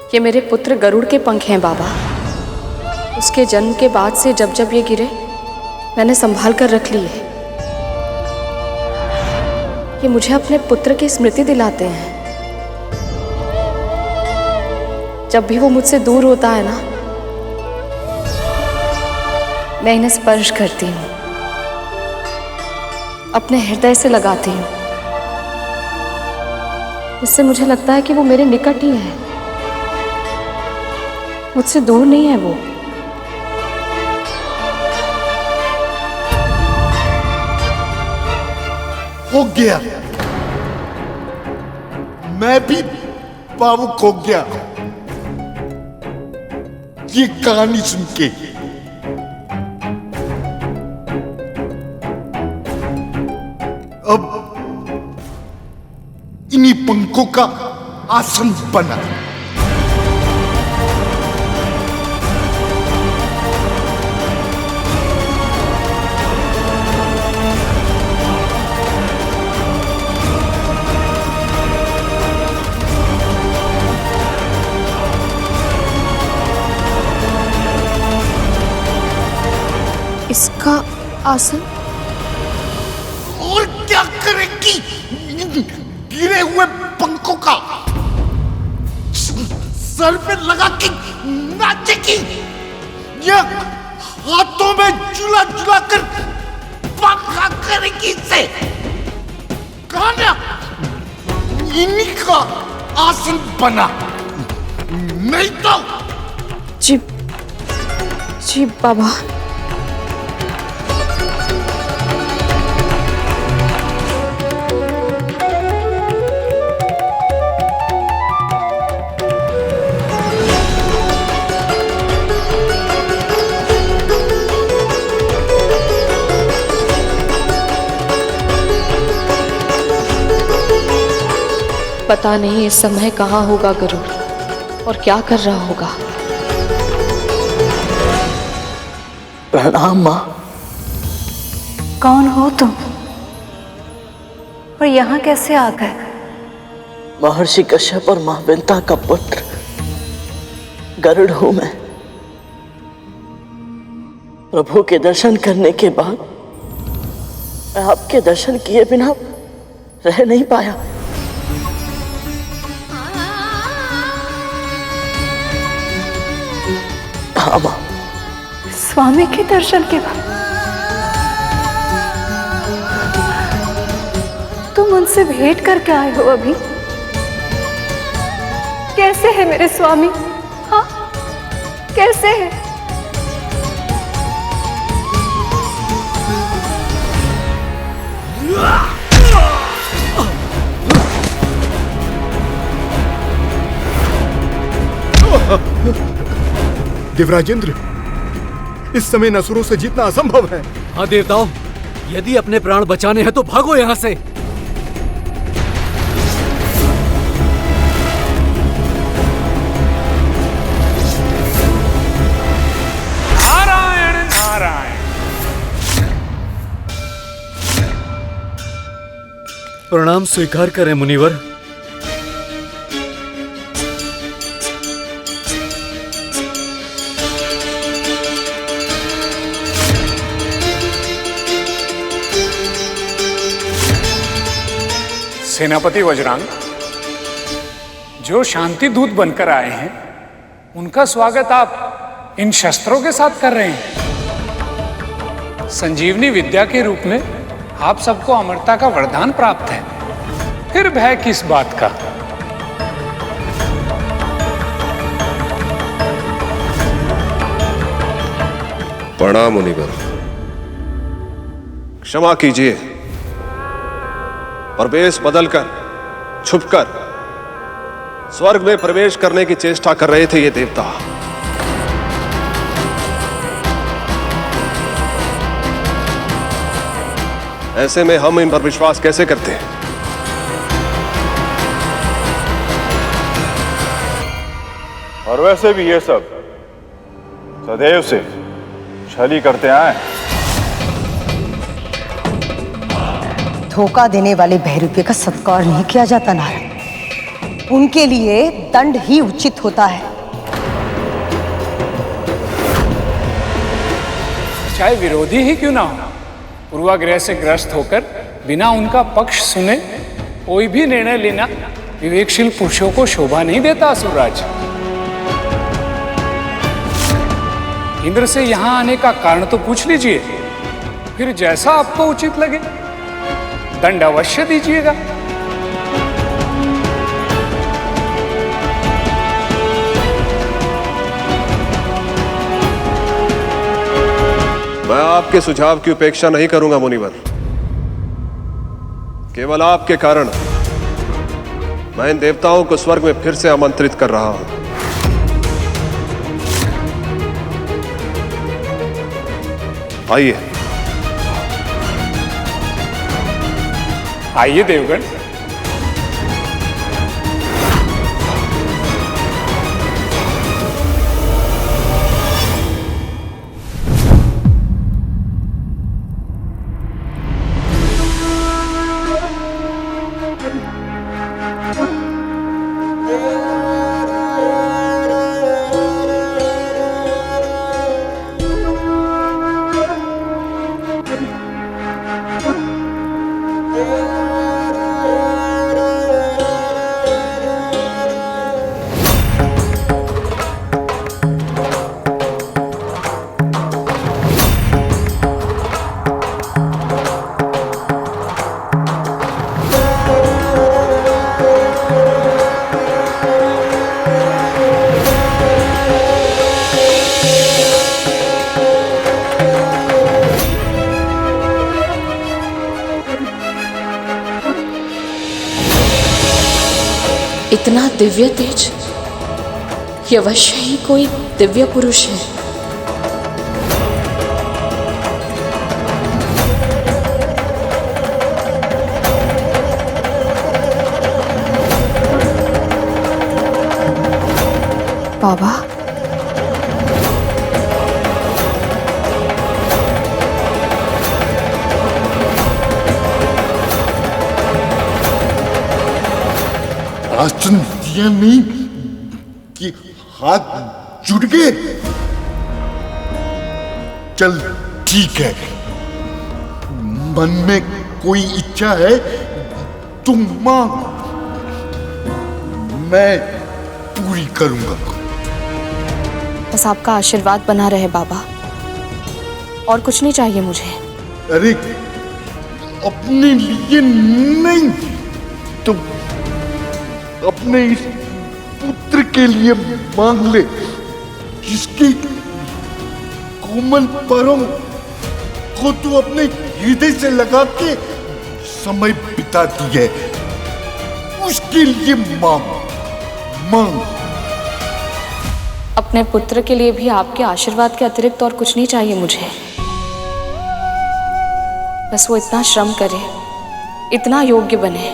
ये मेरे पुत्र गरुड़ के पंख हैं बाबा। उसके जन्म के बाद से जब जब ये गिरे मैंने संभाल कर रख लिए। ये मुझे अपने पुत्र की स्मृति दिलाते हैं। जब भी वो मुझसे दूर होता है ना, मैं इन्हें स्पर्श करती हूँ, अपने हृदय से लगाती हूँ। इससे मुझे लगता है कि वो मेरे निकट ही है, मुझसे दूर नहीं है वो। हो गया, मैं भी भावुक हो गया ये कहानी सुन के। अब इन्हीं पंखों का आसन बना। इसका आसन और क्या करेगी गिरे हुए पंखों का? सर पे लगा के नाचेगी या हाथों में झूला झूला कर पंखा करेगी इसे? कहा ना इन्हीं का आसन बना, नहीं तो। जी जी बाबा। पता नहीं इस समय कहाँ होगा गरुड़ और क्या कर रहा होगा। प्रणाम माँ। कौन हो तुम और यहाँ कैसे आ गए? महर्षि कश्यप और माँ विंता का पुत्र गरुड़ हूं मैं। प्रभु के दर्शन करने के बाद मैं आपके दर्शन किए बिना रह नहीं पाया। हाँ माँ। स्वामी के दर्शन के बाद तुम उनसे भेंट करके आए हो अभी? कैसे है मेरे स्वामी? हाँ, कैसे है? देवराजेंद्र, इस समय असुरों से जीतना असंभव है। हाँ देवताओं, यदि अपने प्राण बचाने हैं तो भागो यहाँ से। नारायण नारायण। प्रणाम स्वीकार करें मुनिवर। सेनापति वज्रांग, जो शांति दूत बनकर आए हैं उनका स्वागत आप इन शस्त्रों के साथ कर रहे हैं। संजीवनी विद्या के रूप में आप सबको अमरता का वरदान प्राप्त है, फिर भय किस बात का? प्रणाम मुनिवर, क्षमा कीजिए। प्रवेश बदलकर छुपकर स्वर्ग में प्रवेश करने की चेष्टा कर रहे थे ये देवता। ऐसे में हम इन पर विश्वास कैसे करते हैं? और वैसे भी ये सब सदैव से छली करते आए। धोखा देने वाले बहरूपे का सत्कार नहीं किया जाता नारद। उनके लिए दंड ही उचित होता है। चाहे विरोधी ही क्यों ना हो, पूर्वाग्रह से ग्रस्त होकर बिना उनका पक्ष सुने कोई भी निर्णय लेना विवेकशील पुरुषों को शोभा नहीं देता। असुरराज, इंद्र से यहां आने का कारण तो पूछ लीजिए, फिर जैसा आपको उचित लगे दंड अवश्य दीजिएगा। मैं आपके सुझाव की उपेक्षा नहीं करूंगा मुनिवर। केवल आपके कारण मैं इन देवताओं को स्वर्ग में फिर से आमंत्रित कर रहा हूं। आइए आइए देवगण। इतना दिव्य तेज, ये अवश्य ही कोई दिव्य पुरुष है। बाबा, राशन दिया नहीं कि हाथ जुड़ गए। चल ठीक है, मन में कोई इच्छा है तुम मांग, मैं पूरी करूंगा। बस आपका आशीर्वाद बना रहे बाबा, और कुछ नहीं चाहिए मुझे। अरे अपने लिए नहीं, तो अपने इस पुत्र के लिए मांग ले, जिसकी कोमल परों को तू अपने हृदय से लगा के समय बिताती है, उसके लिए मांग मांग। अपने पुत्र के लिए भी आपके आशीर्वाद के अतिरिक्त और कुछ नहीं चाहिए मुझे। बस वो इतना श्रम करे, इतना योग्य बने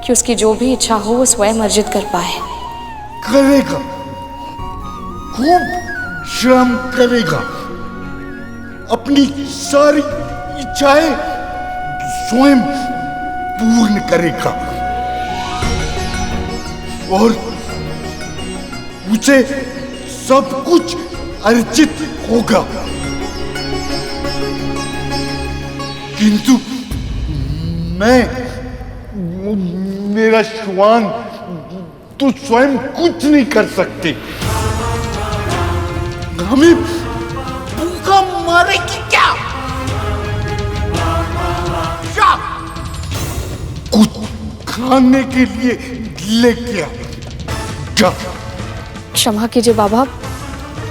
कि उसकी जो भी इच्छा हो वो स्वयं अर्जित कर पाए। करेगा, खूब श्रम करेगा, अपनी सारी इच्छाएं स्वयं पूर्ण करेगा, और उसे सब कुछ अर्जित होगा। किंतु मेरा श्वान तो स्वयं कुछ नहीं कर सकते। हमें भूखा मारेगी क्या? कुछ खाने के लिए लेके आ जा। क्षमा कीजिए बाबा,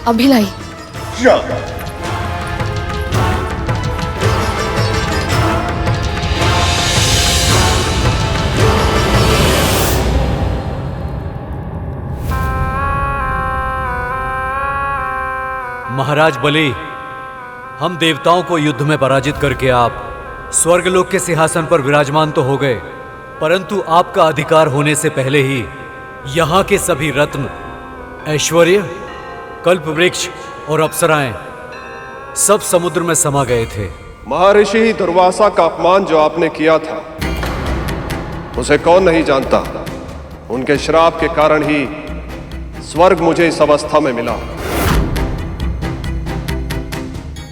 अभी लाई। जा। महाराज बलि, हम देवताओं को युद्ध में पराजित करके आप स्वर्गलोक के सिंहासन पर विराजमान तो हो गए, परंतु आपका अधिकार होने से पहले ही यहाँ के सभी रत्न, ऐश्वर्य, कल्प वृक्ष और अप्सराएं सब समुद्र में समा गए थे। महर्षि दुर्वासा का अपमान जो आपने किया था, उसे कौन नहीं जानता। उनके श्राप के कारण ही स्वर्ग मुझे इस अवस्था में मिला।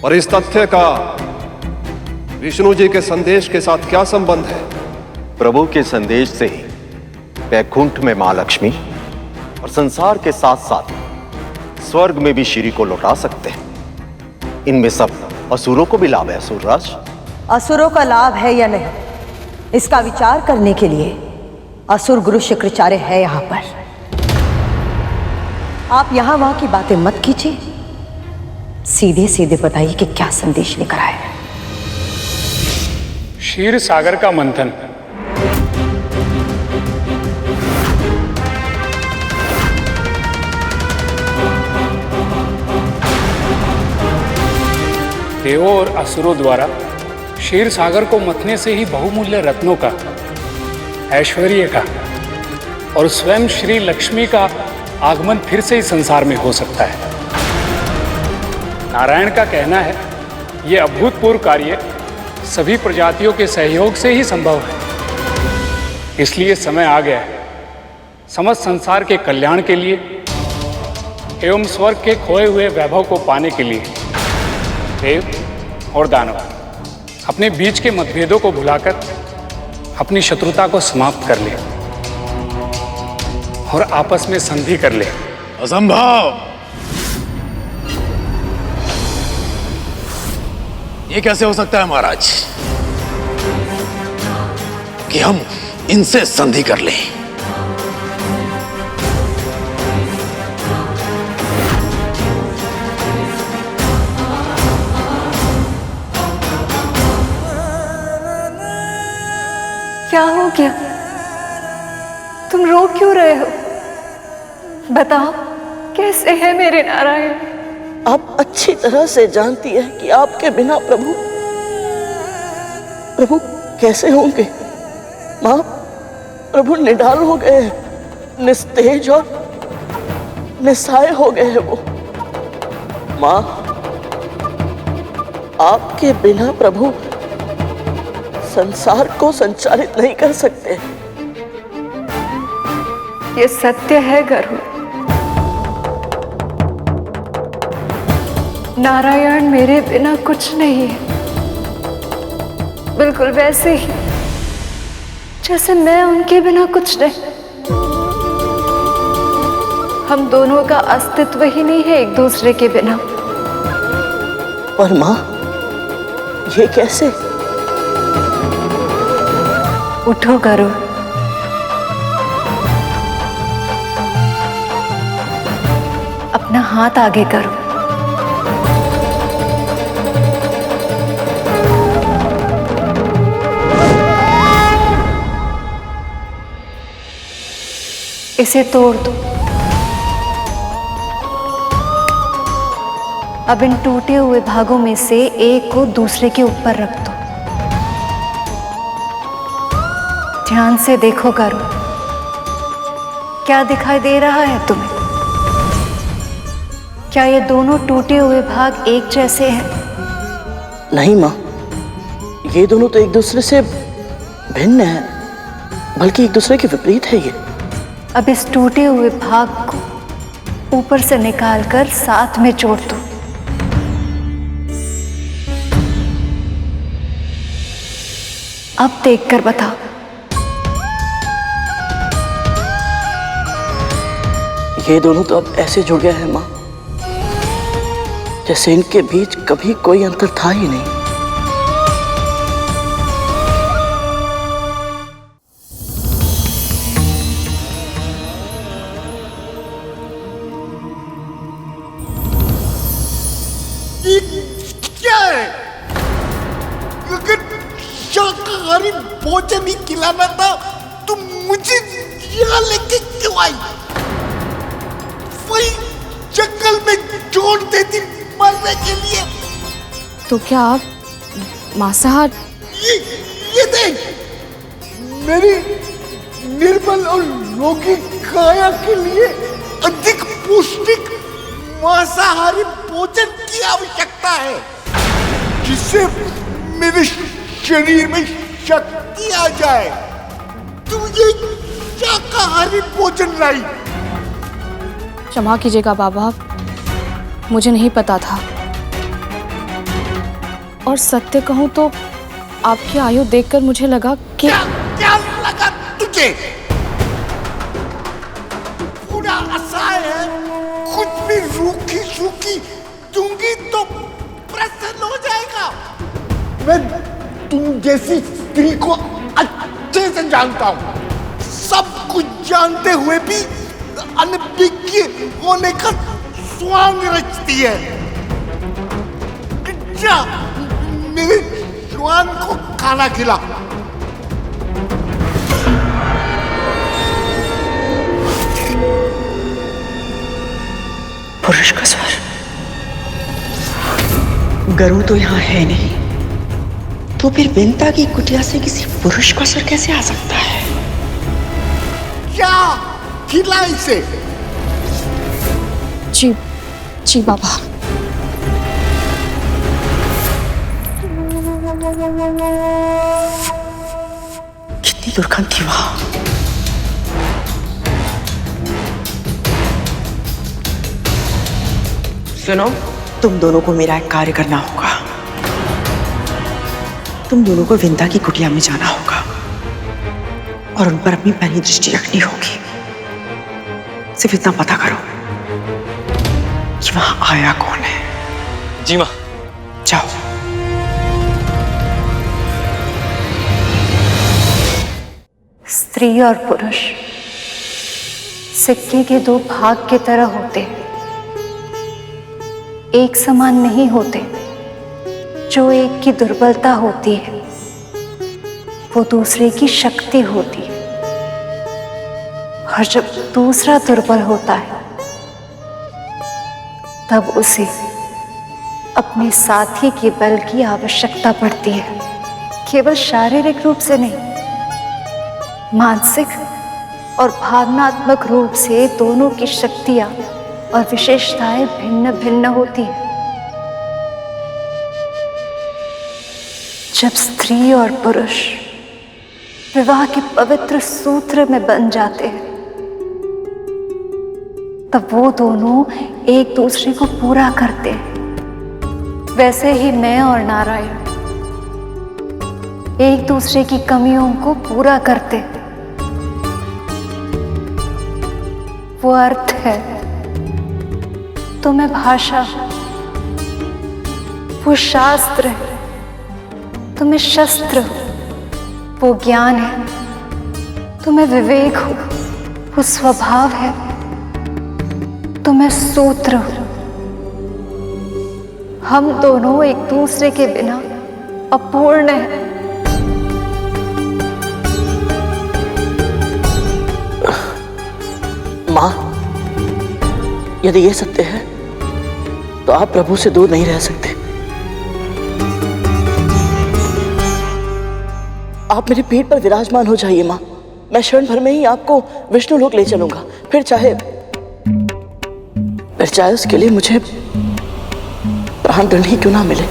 और इस तथ्य का विष्णु जी के संदेश के साथ क्या संबंध है? प्रभु के संदेश से ही वैकुंठ में मां लक्ष्मी और संसार के साथ साथ स्वर्ग में भी श्री को लौटा सकते हैं। इनमें सब असुरों को भी लाभ है। असुरराज, असुरों का लाभ है या नहीं, इसका विचार करने के लिए असुर गुरु शुक्राचार्य है यहां पर। आप यहां वहां की बातें मत कीजिए, सीधे सीधे बताइए कि क्या संदेश लेकर आए हैं। क्षीर सागर का मंथन। देवों और असुरों द्वारा क्षीर सागर को मथने से ही बहुमूल्य रत्नों का, ऐश्वर्य का और स्वयं श्री लक्ष्मी का आगमन फिर से इस संसार में हो सकता है। नारायण का कहना है यह अभूतपूर्व कार्य सभी प्रजातियों के सहयोग से ही संभव है। इसलिए समय आ गया है समस्त संसार के कल्याण के लिए एवं स्वर्ग के खोए हुए वैभव को पाने के लिए देव और दानव अपने बीच के मतभेदों को भुलाकर अपनी शत्रुता को समाप्त कर ले और आपस में संधि कर ले। असंभव! ये कैसे हो सकता है महाराज कि हम इनसे संधि कर लें? क्या हो गया? तुम रो क्यों रहे हो? बताओ, कैसे है मेरे नारायण? आप अच्छी तरह से जानती है कि आपके बिना प्रभु कैसे होंगे। माँ, प्रभु निढाल हो गए हैं, निस्तेज और निस्सहाय हो गए हैं वो। माँ, आपके बिना प्रभु संसार को संचालित नहीं कर सकते। ये सत्य है गरुड़। नारायण मेरे बिना कुछ नहीं है, बिल्कुल वैसे ही जैसे मैं उनके बिना कुछ नहीं। हम दोनों का अस्तित्व ही नहीं है एक दूसरे के बिना। पर माँ, ये कैसे? उठो गरुड़, अपना हाथ आगे करो। इसे तोड़ दो। अब इन टूटे हुए भागों में से एक को दूसरे के ऊपर रख दो। ध्यान से देखो गरुड़, क्या दिखाई दे रहा है तुम्हें? क्या ये दोनों टूटे हुए भाग एक जैसे हैं? नहीं माँ, ये दोनों तो एक दूसरे से भिन्न हैं, बल्कि एक दूसरे के विपरीत है ये। अब इस टूटे हुए भाग को ऊपर से निकालकर साथ में जोड़ दो। अब देखकर बताओ। ये दोनों तो अब ऐसे जुड़ गए हैं माँ, जैसे इनके बीच कभी कोई अंतर था ही नहीं। क्या है? अगर शाकाहारी भोजन ही खिलाना था तो मुझे यहाँ लेके क्यों आई? वही जंगल में छोड़ देती मरने के लिए। तो क्या आप मांसाहार? ये देख, मेरी निर्बल और रोगी काया के लिए अधिक पौष्टिक मांसाहारी भोजन की आवश्यकता है, जिससे मेरे शरीर में शक्ति आ जाए। तू ये शाकाहारी भोजन लाई। क्षमा कीजिएगा बाबा, मुझे नहीं पता था। और सत्य कहूं तो आपकी आयु देखकर मुझे लगा कि क्या लगा तुझे? पूरा असहाय है, कुछ भी रूखी सूखी दूंगी तो प्रसन्न हो जाएगा। मैं तुम जैसी स्त्री को अच्छे से जानता हूं, सब कुछ जानते हुए भी अनभिज्ञ होने का स्वांग रचती है। जा, मेरे श्वान को खाना खिला। पुरुष का स्वर। गरुड़ तो यहाँ है नहीं, तो फिर विंता की कुटिया से किसी पुरुष का स्वर कैसे आ सकता है? क्या खिला इसे? जी जी बाबा। कितनी दुर्गंध थी वहां। सुनो, तुम दोनों को मेरा एक कार्य करना होगा। तुम दोनों को विंता की कुटिया में जाना होगा और उन पर अपनी पहली दृष्टि रखनी होगी। सिर्फ इतना पता करो कि वहां आया कौन है। जी मां। जाओ। स्त्री और पुरुष सिक्के के दो भाग की तरह होते हैं, एक समान नहीं होते। जो एक की दुर्बलता होती है वो दूसरे की शक्ति होती है, और जब दूसरा दुर्बल होता है तब उसे अपने साथी के बल की आवश्यकता पड़ती है। केवल शारीरिक रूप से नहीं, मानसिक और भावनात्मक रूप से दोनों की शक्तियां और विशेषताएं भिन्न भिन्न होती हैं। जब स्त्री और पुरुष विवाह के पवित्र सूत्र में बंध जाते हैं तब वो दोनों एक दूसरे को पूरा करते हैं। वैसे ही मैं और नारायण एक दूसरे की कमियों को पूरा करते हैं। वो अर्थ है तो मैं भाषा, वो शास्त्र है तो मैं शस्त्र हूं, वो ज्ञान है तो मैं विवेक हूं, वो स्वभाव है तो मैं सूत्र हूं। हम दोनों एक दूसरे के बिना अपूर्ण हैं। मां, यदि ये सत्य है तो आप प्रभु से दूर नहीं रह सकते। आप मेरी पीठ पर विराजमान हो जाइए मां। मैं क्षण भर में ही आपको विष्णु लोक ले चलूंगा। फिर चाहे उसके लिए मुझे प्राण दंड ही क्यों ना मिले।